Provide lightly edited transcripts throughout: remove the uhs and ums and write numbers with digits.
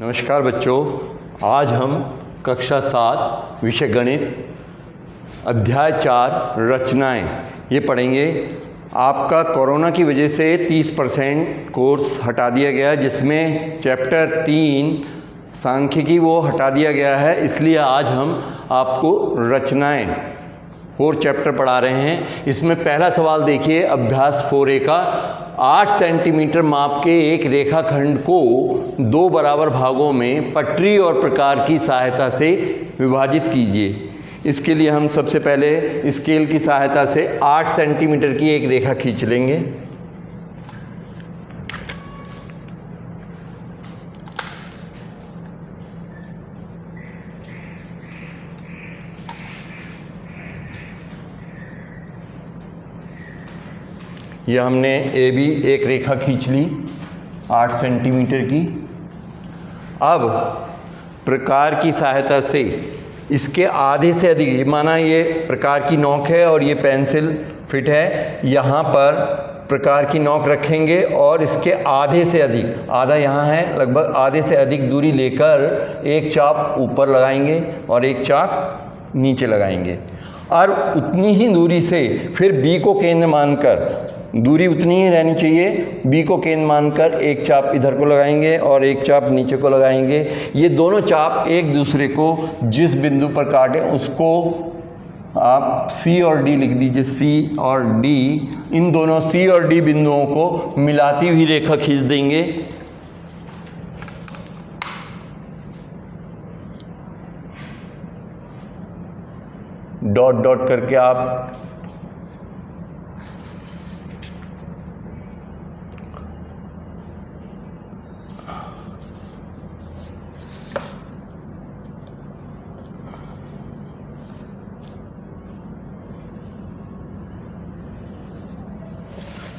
नमस्कार बच्चों, आज हम कक्षा 7 विषय गणित अध्याय 4 रचनाएं ये पढ़ेंगे। आपका कोरोना की वजह से 30% कोर्स हटा दिया गया, जिसमें चैप्टर 3 सांख्यिकी वो हटा दिया गया है। इसलिए आज हम आपको रचनाएं 4 चैप्टर पढ़ा रहे हैं। इसमें पहला सवाल देखिए, अभ्यास 4A का 8 सेंटीमीटर माप के एक रेखाखंड को 2 बराबर भागों में पटरी और प्रकार की सहायता से विभाजित कीजिए। इसके लिए हम सबसे पहले स्केल की सहायता से 8 सेंटीमीटर की एक रेखा खींच लेंगे। यह हमने ए बी एक रेखा खींच ली 8 सेंटीमीटर की। अब प्रकार की सहायता से इसके आधे से अधिक, माना ये प्रकार की नोक है और ये पेंसिल फिट है, यहाँ पर प्रकार की नोक रखेंगे और इसके आधे से अधिक, आधा यहाँ है, लगभग आधे से अधिक दूरी लेकर एक चाप ऊपर लगाएंगे और एक चाप नीचे लगाएंगे। और उतनी ही दूरी से फिर बी को केंद्र मानकर, दूरी उतनी ही रहनी चाहिए, बी को केंद्र मानकर एक चाप इधर को लगाएंगे और एक चाप नीचे को लगाएंगे। ये दोनों चाप एक दूसरे को जिस बिंदु पर काटें उसको आप सी और डी लिख दीजिए। सी और डी, इन दोनों सी और डी बिंदुओं को मिलाती हुई रेखा खींच देंगे। डॉट डॉट करके आप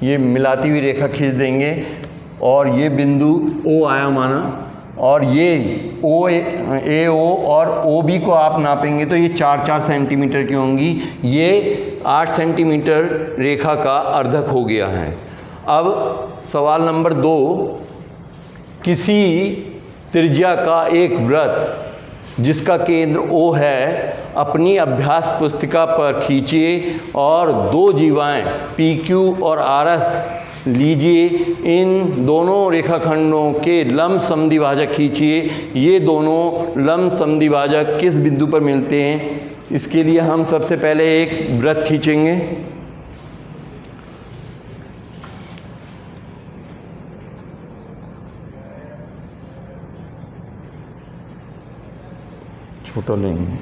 ये मिलाती हुई रेखा खींच देंगे और ये बिंदु O आया माना, और ये ए ओ और ओ बी को आप नापेंगे तो ये 4-4 सेंटीमीटर की होंगी। ये 8 सेंटीमीटर रेखा का अर्धक हो गया है। अब सवाल नंबर 2, किसी त्रिज्या का एक वृत्त जिसका केंद्र O है अपनी अभ्यास पुस्तिका पर खींचिए और 2 जीवाएं PQ और RS लीजिए। इन दोनों रेखाखंडों के लंब समद्विभाजक खींचिए। ये दोनों लंब समद्विभाजक किस बिंदु पर मिलते हैं? इसके लिए हम सबसे पहले एक वृत्त खींचेंगे। छोटा लेंगे।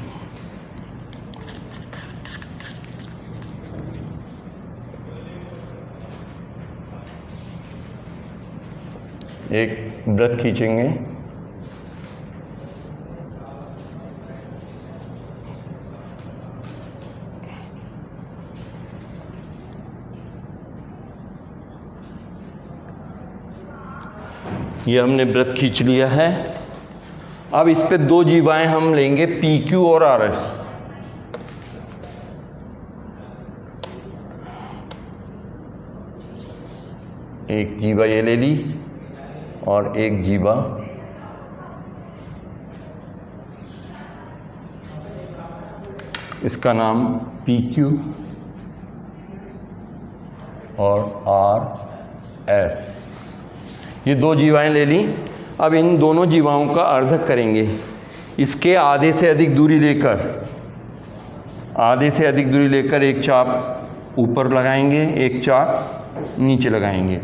एक वृत्त खींचेंगे। ये हमने वृत्त खींच लिया है। अब इस पे 2 जीवाएं हम लेंगे PQ और RS। एक जीवा ये ले ली और एक जीवा इसका नाम PQ और RS। ये 2 जीवाएं ले ली। अब इन दोनों जीवाओं का अर्धक करेंगे। इसके आधे से अधिक दूरी लेकर एक चाप ऊपर लगाएंगे, एक चाप नीचे लगाएंगे।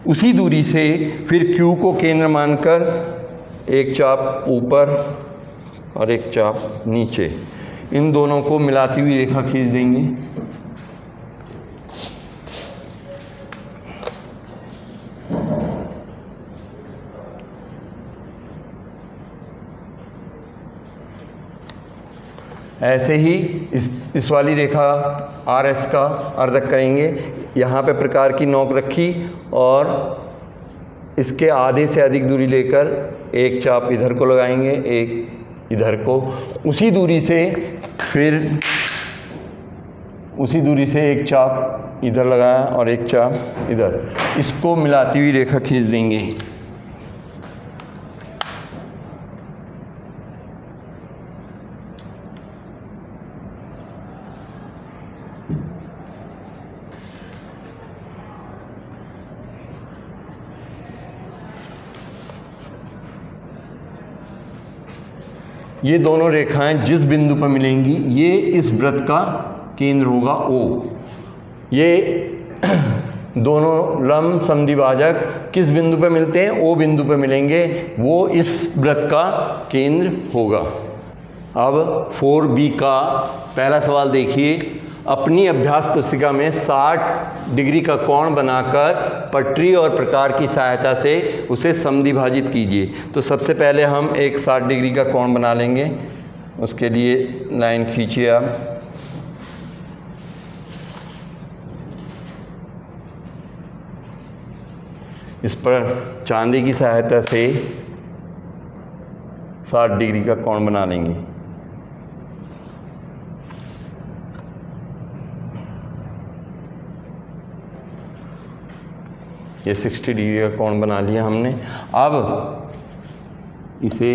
उसी दूरी से फिर Q को केंद्र मानकर एक चाप ऊपर और एक चाप नीचे, इन दोनों को मिलाती हुई रेखा खींच देंगे। ऐसे ही इस वाली रेखा RS का अर्धक करेंगे। यहाँ पे प्रकार की नोक रखी और इसके आधे से अधिक दूरी लेकर एक चाप इधर को लगाएंगे, एक इधर को। उसी दूरी से एक चाप इधर लगाया और एक चाप इधर, इसको मिलाती हुई रेखा खींच देंगे। ये दोनों रेखाएं जिस बिंदु पर मिलेंगी ये इस वृत्त का केंद्र होगा O। ये दोनों लंब समद्विभाजक किस बिंदु पर मिलते हैं? O बिंदु पर मिलेंगे, वो इस वृत्त का केंद्र होगा। अब 4B का पहला सवाल देखिए। अपनी अभ्यास पुस्तिका में 60 डिग्री का कोण बनाकर पटरी और प्रकार की सहायता से उसे समद्विभाजित कीजिए। तो सबसे पहले हम एक 60 डिग्री का कोण बना लेंगे। उसके लिए लाइन खींचिए आप। इस पर चांदी की सहायता से 60 डिग्री का कोण बना लेंगे। ये 60 डिग्री का कोण बना लिया हमने। अब इसे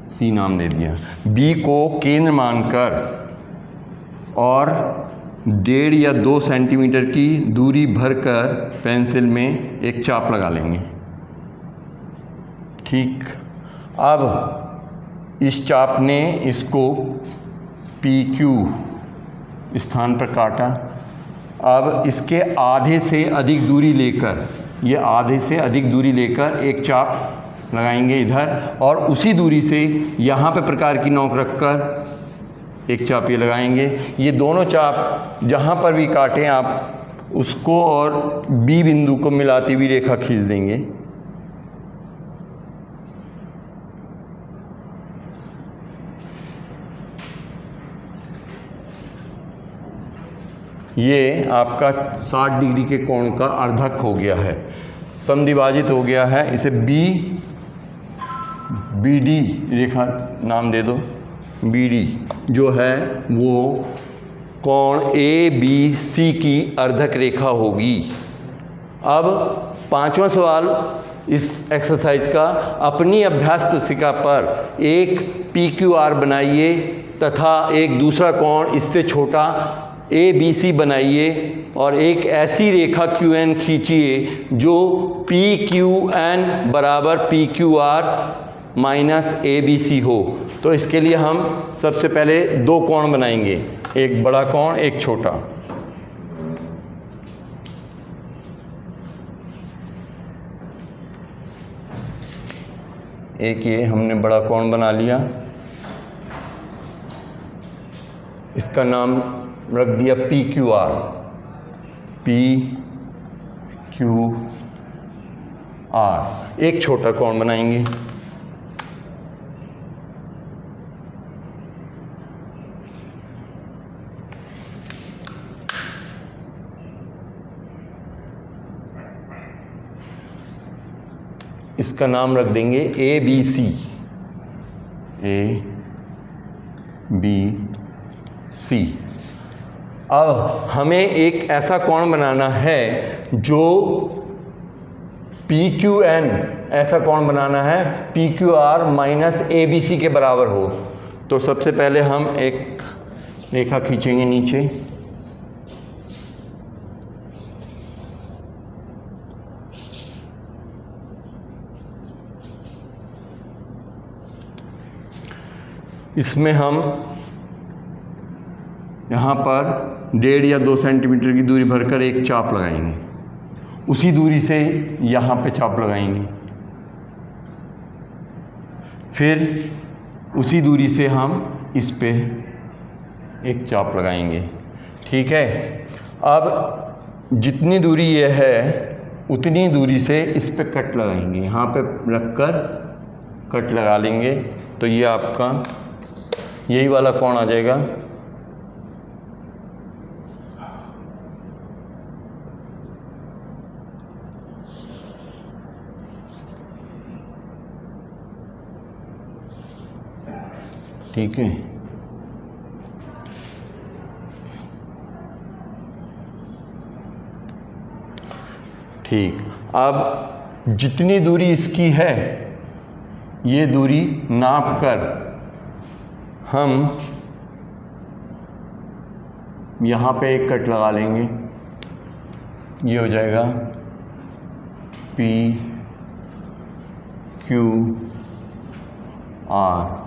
ABC नाम दे दिया। B को केंद्र मानकर और 1.5 या 2 सेंटीमीटर की दूरी भरकर पेंसिल में एक चाप लगा लेंगे। ठीक। अब इस चाप ने इसको PQ स्थान पर काटा। अब इसके आधे से अधिक दूरी लेकर, ये आधे से अधिक दूरी लेकर एक चाप लगाएंगे इधर, और उसी दूरी से यहाँ पे प्रकार की नोक रखकर एक चाप ये लगाएंगे। ये दोनों चाप जहाँ पर भी काटें आप उसको और B बिंदु को मिलाती हुई रेखा खींच देंगे। ये आपका 60 डिग्री के कोण का अर्धक हो गया है, समद्विभाजित हो गया है। इसे BD रेखा नाम दे दो। BD जो है वो कोण ABC की अर्धक रेखा होगी। अब पांचवा सवाल इस एक्सरसाइज का, अपनी अभ्यास पुस्तिका पर एक PQR बनाइए तथा एक दूसरा कोण इससे छोटा ABC बनाइए और एक ऐसी रेखा QN खींचिए जो PQN बराबर PQR माइनस ABC हो। तो इसके लिए हम सबसे पहले 2 कोण बनाएंगे, एक बड़ा कोण एक छोटा। एक ये हमने बड़ा कोण बना लिया, इसका नाम रख दिया PQR। एक छोटा कोण बनाएंगे, इसका नाम रख देंगे ABC। अब हमें एक ऐसा कोण बनाना है जो PQN, ऐसा कोण बनाना है PQR माइनस ABC के बराबर हो। तो सबसे पहले हम एक रेखा खींचेंगे नीचे, इसमें हम यहाँ पर 1.5 या 2 सेंटीमीटर की दूरी भरकर एक चाप लगाएंगे, उसी दूरी से यहाँ पे चाप लगाएंगे, फिर उसी दूरी से हम इस पे एक चाप लगाएंगे। ठीक है। अब जितनी दूरी ये है उतनी दूरी से इस पे कट लगाएंगे, यहाँ पे रखकर कट लगा लेंगे। तो ये आपका यही वाला कोण आ जाएगा। ठीक है। ठीक। अब जितनी दूरी इसकी है ये दूरी नाप कर हम यहाँ पे एक कट लगा लेंगे। ये हो जाएगा क्यू आर।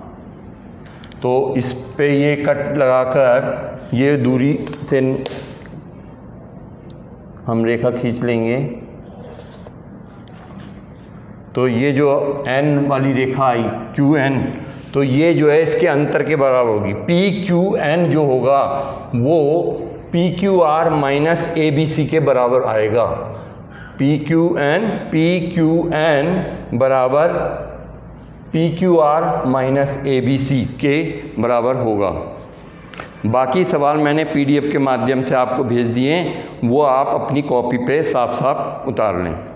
तो इस पे ये कट लगाकर ये दूरी से हम रेखा खींच लेंगे। तो ये जो n वाली रेखा आई क्यू एन, तो ये जो है इसके अंतर के बराबर होगी। पी क्यू एन जो होगा वो P Q R minus A B C के बराबर आएगा। पी क्यू एन बराबर P Q R minus A B C के बराबर होगा। बाकी सवाल मैंने पीडीएफ के माध्यम से आपको भेज दिए, वो आप अपनी कॉपी पे साफ साफ उतार लें।